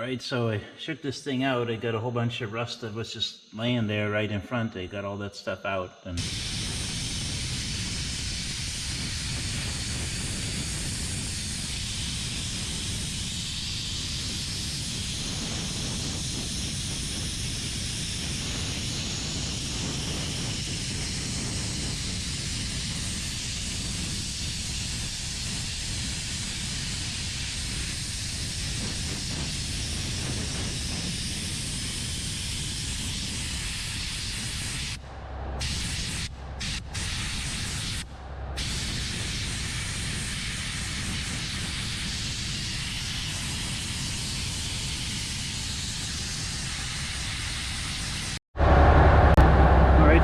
Alright, so I shook this thing out. I got a whole bunch of rust that was just laying there right in front. I got all that stuff out. And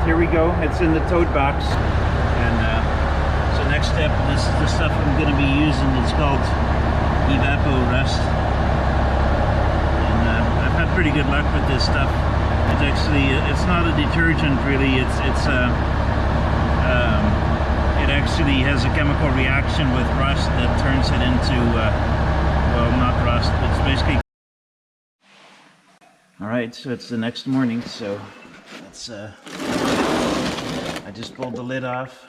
here we go. It's in the tote box, and so next step, this is the stuff I'm going to be using. It's called Evapo Rust, and I've had pretty good luck with this stuff. It's actually, it's not a detergent really. It actually has a chemical reaction with rust that turns it into well, not rust. It's basically. All right, so it's the next morning, so let's. I just pulled the lid off.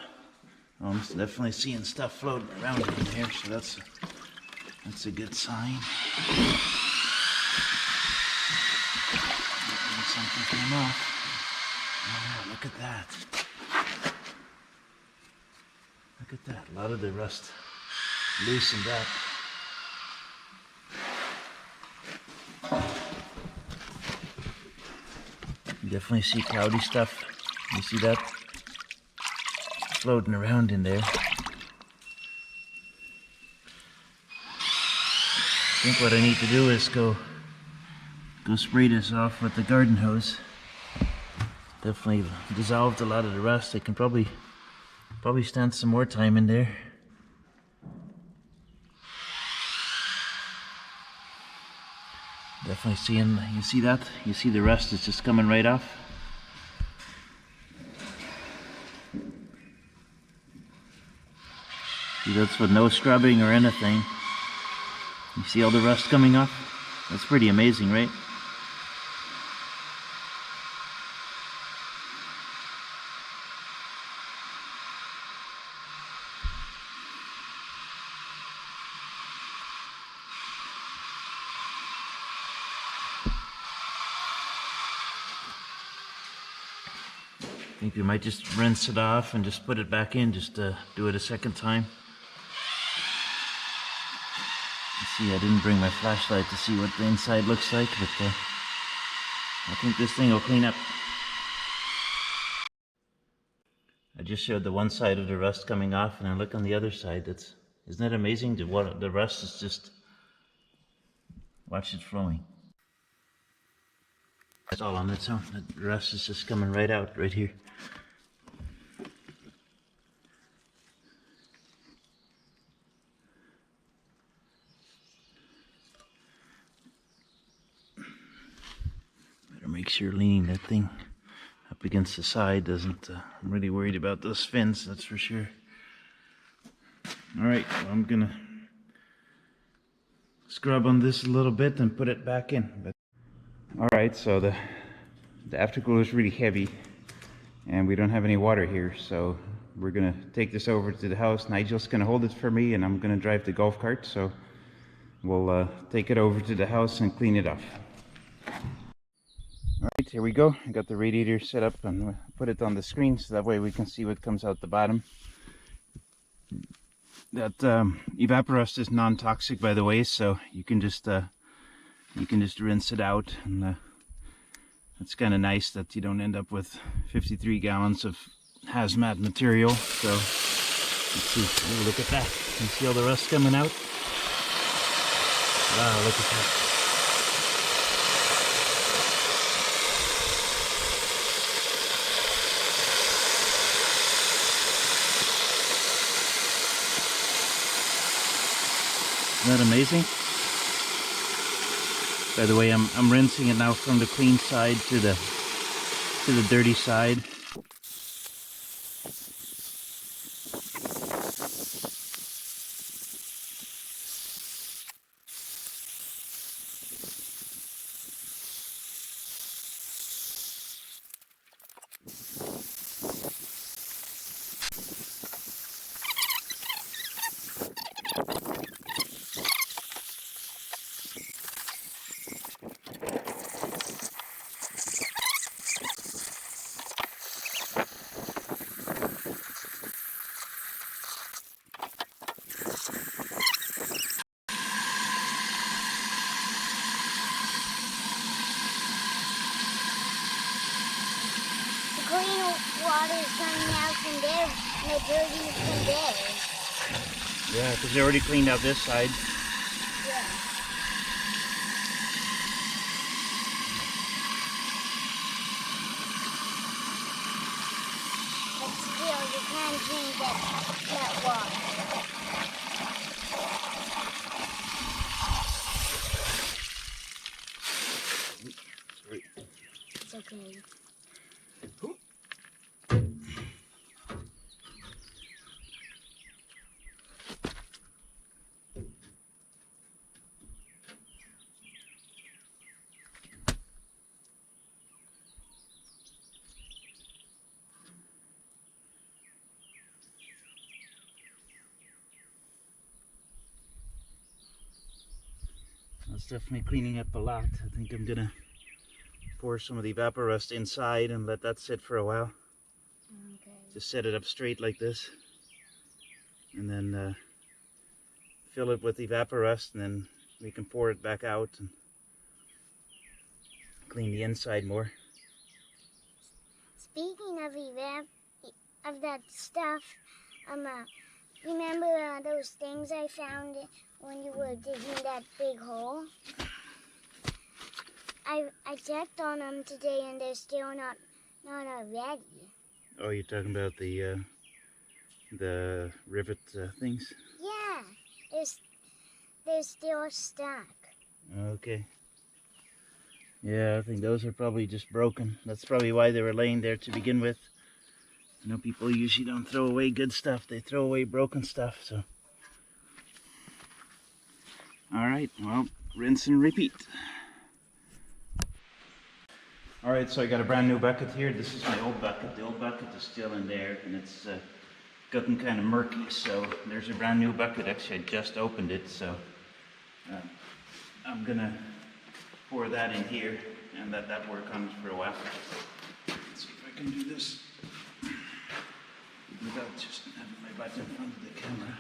I'm definitely seeing stuff floating around in here, so that's a good sign. Something came off. Oh, look at that. Look at that. A lot of the rust loosened up. You definitely see cloudy stuff. You see that? Floating around in there. I think what I need to do is go spray this off with the garden hose. Definitely dissolved a lot of the rust. I can probably stand some more time in there. Definitely seeing, you see that? You see the rust is just coming right off. See, that's with no scrubbing or anything. You see all the rust coming off? That's pretty amazing, right? I think we might just rinse it off and just put it back in, just do it a second time. See, I didn't bring my flashlight to see what the inside looks like, but I think this thing will clean up. I just showed the one side of the rust coming off, and I look on the other side. Isn't that amazing? The rust is just, watch it flowing. That's all on its own. The rust is just coming right out, right here. Make sure leaning that thing up against the side doesn't, I'm really worried about those fins, that's for sure. Alright, well, I'm gonna scrub on this a little bit and put it back in. Alright, so the aftercooler is really heavy and we don't have any water here, so we're gonna take this over to the house. Nigel's gonna hold it for me and I'm gonna drive the golf cart, so we'll take it over to the house and clean it off. Alright, here we go. I got the radiator set up and put it on the screen so that way we can see what comes out the bottom. That Evaporust is non-toxic, by the way, so you can just rinse it out, and it's kind of nice that you don't end up with 53 gallons of hazmat material. So let's see. Ooh, look at that. You see all the rust coming out? Wow, look at that. Isn't that amazing? By the way, I'm rinsing it now from the clean side to the dirty side. water's coming out from there, and the dirty from there. Yeah, because they already cleaned out this side. Yeah. But still, you can't drink that water. Sorry. It's okay. That's definitely cleaning up a lot. I think I'm gonna pour some of the evaporust inside and let that sit for a while. Okay. Just set it up straight like this, and then fill it with evaporust, and then we can pour it back out and clean the inside more. Speaking of that stuff, remember those things I found when you were digging that big hole? I checked on them today, and they're still not ready. Oh, you're talking about the rivet things? Yeah, they're still stuck. Okay. Yeah, I think those are probably just broken. That's probably why they were laying there to begin with. You know, people usually don't throw away good stuff. They throw away broken stuff, so. Alright, well, rinse and repeat. Alright, so I got a brand new bucket here. This is my old bucket. The old bucket is still in there, and it's gotten kind of murky, so there's a brand new bucket. Actually, I just opened it, so I'm gonna pour that in here and let that work on for a while. Let's see if I can do this without just having my butt in front of the camera.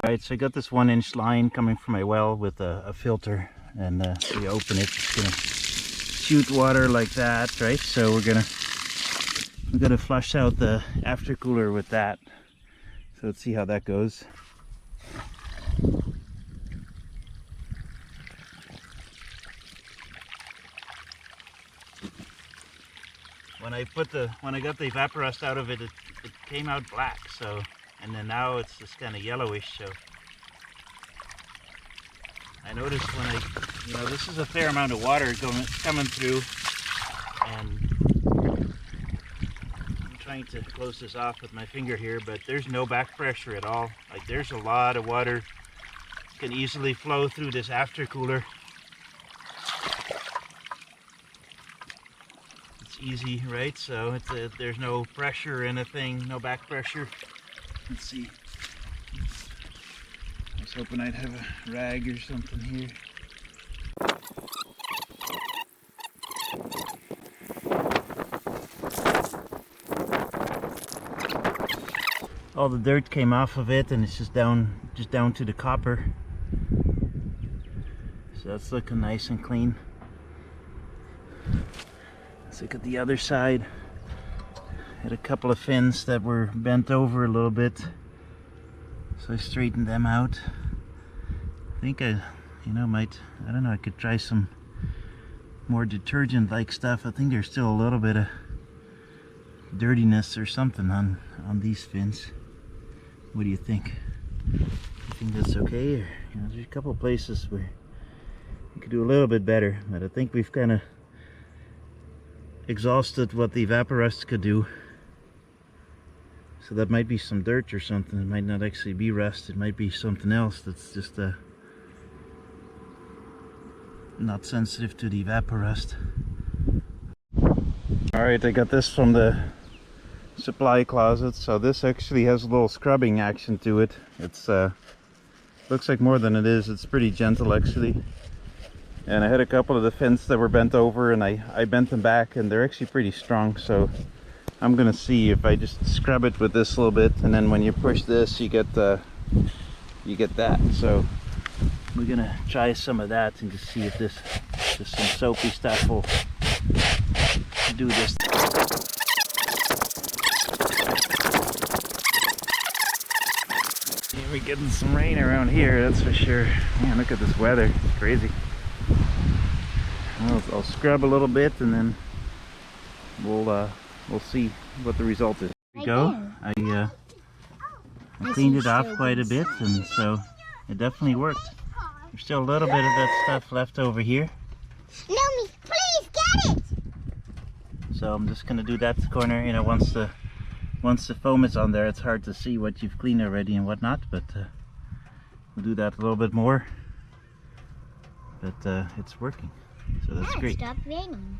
Alright, so I got this 1-inch line coming from my well with a filter, and so you open it, it's gonna shoot water like that, right? So we're gonna flush out the aftercooler with that. So let's see how that goes. When I got the evaporust out of it, it came out black. So, and then now it's just kind of yellowish. So I noticed when this is a fair amount of water coming through, and I'm trying to close this off with my finger here, but there's no back pressure at all. Like, there's a lot of water can easily flow through this aftercooler. It's easy, right? So there's no pressure or anything, no back pressure. Let's see. I was hoping I'd have a rag or something here. All the dirt came off of it, and it's just down to the copper. So that's looking nice and clean. Let's look at the other side. Had a couple of fins that were bent over a little bit, so I straightened them out. I think I don't know, I could try some more detergent like stuff. I think there's still a little bit of dirtiness or something on these fins. What do you think? You think that's okay? Or, there's a couple of places where we could do a little bit better, but I think we've kind of exhausted what the evaporust could do. So that might be some dirt or something. It might not actually be rust. It might be something else that's just not sensitive to the evaporust. Alright, I got this from the supply closet. So this actually has a little scrubbing action to it. It's looks like more than it is. It's pretty gentle actually. And I had a couple of the fins that were bent over, and I bent them back, and they're actually pretty strong. So I'm gonna see if I just scrub it with this a little bit, and then when you push this, you get that. So we're gonna try some of that and just see if this, just some soapy stuff will do this. Yeah, we're getting some rain around here, that's for sure. Man, look at this weather, it's crazy. I'll scrub a little bit, and then we'll see what the result is. Here we go. I cleaned it off quite a bit, and so it definitely worked. There's still a little bit of that stuff left over here. Nomi, please get it! So I'm just gonna do that corner. You know, once the foam is on there, it's hard to see what you've cleaned already and whatnot, but we'll do that a little bit more. But it's working, so that's great. Stop raining.